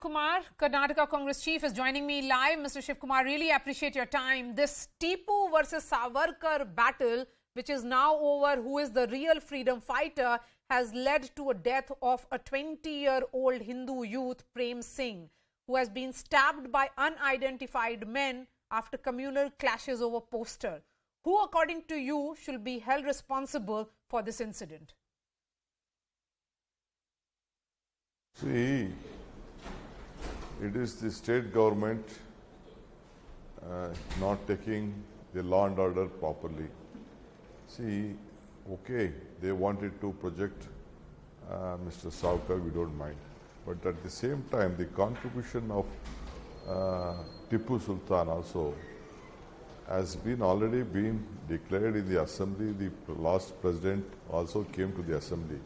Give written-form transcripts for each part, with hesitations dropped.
Kumar, Karnataka Congress Chief, is joining me live. Mr. Shivakumar, really appreciate your time. This Tipu versus Savarkar battle, which is now over, who is the real freedom fighter, has led to a death of a 20-year-old Hindu youth, Prem Singh, who has been stabbed by unidentified men after communal clashes over poster. Who, according to you, should be held responsible for this incident? See, it is the state government not taking the law and order properly. See, okay, they wanted to project Mr. Savarkar, we don't mind. But at the same time, the contribution of Tipu Sultan also has already been declared in the assembly. The last president also came to the assembly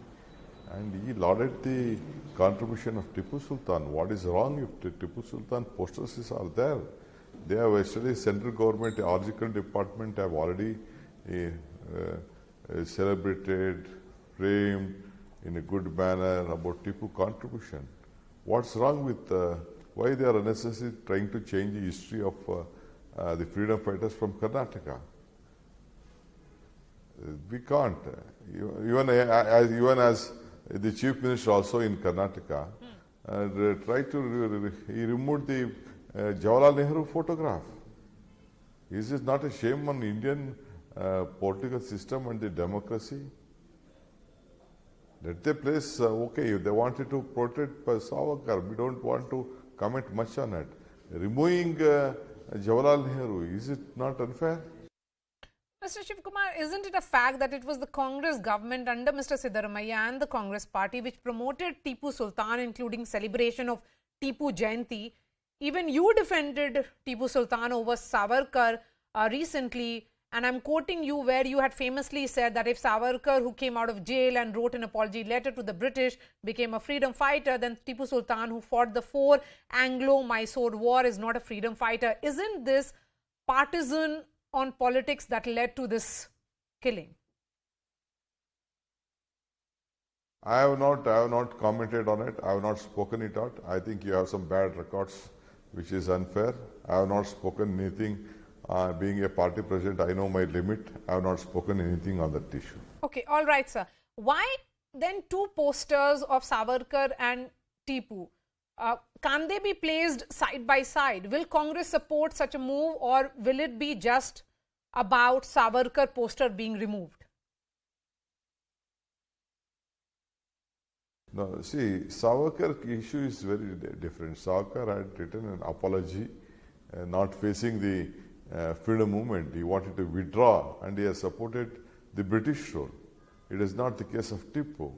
and he lauded the contribution of Tipu Sultan. What is wrong if the Tipu Sultan posters are there? They have actually central government, archaeological department have already celebrated, framed in a good manner about Tipu contribution. What's wrong with why they are unnecessarily trying to change the history of the freedom fighters from Karnataka? We can't. Even as the Chief Minister also in Karnataka tried to, he removed the Jawaharlal Nehru photograph. Is this not a shame on Indian political system and the democracy? Let the place, okay, if they wanted to protect Savarkar, we don't want to comment much on it. Removing Jawaharlal Nehru, is it not unfair? Mr. Shivakumar, isn't it a fact that it was the Congress government under Mr. Siddaramaiah and the Congress party which promoted Tipu Sultan, including celebration of Tipu Jayanti? Even you defended Tipu Sultan over Savarkar recently, and I'm quoting you where you had famously said that if Savarkar, who came out of jail and wrote an apology letter to the British, became a freedom fighter, then Tipu Sultan, who fought the 4 Anglo-Mysore War, is not a freedom fighter. Isn't this partisan on politics that led to this killing? I have not commented on it. I have not spoken it out. I think you have some bad records, which is unfair. I have not spoken anything. Being a party president, I know my limit. I have not spoken anything on that issue. Okay, all right, sir. Why then 2 posters of Savarkar and Tipu? Can't they be placed side by side? Will Congress support such a move, or will it be just about Savarkar poster being removed? No, see, Savarkar issue is very different. Savarkar had written an apology, not facing the freedom movement. He wanted to withdraw and he has supported the British rule. It is not the case of Tipu.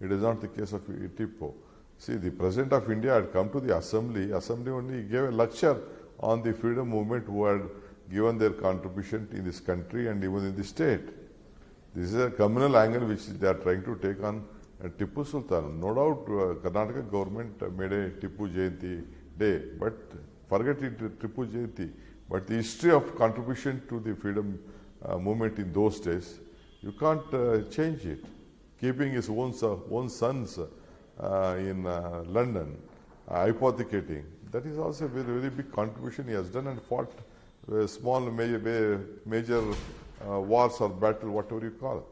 It is not the case of Tipu. See, the President of India had come to the assembly only gave a lecture on the freedom movement who had given their contribution in this country and even in the state. This is a communal angle which they are trying to take on Tipu Sultan. No doubt Karnataka government made a Tipu Jayanti day, but forget it, Tipu Jayanti. But the history of contribution to the freedom movement in those days, you can't change it. Keeping his own sons in London, hypothecating, that is also a very, very big contribution he has done and fought small, major wars or battle, whatever you call it.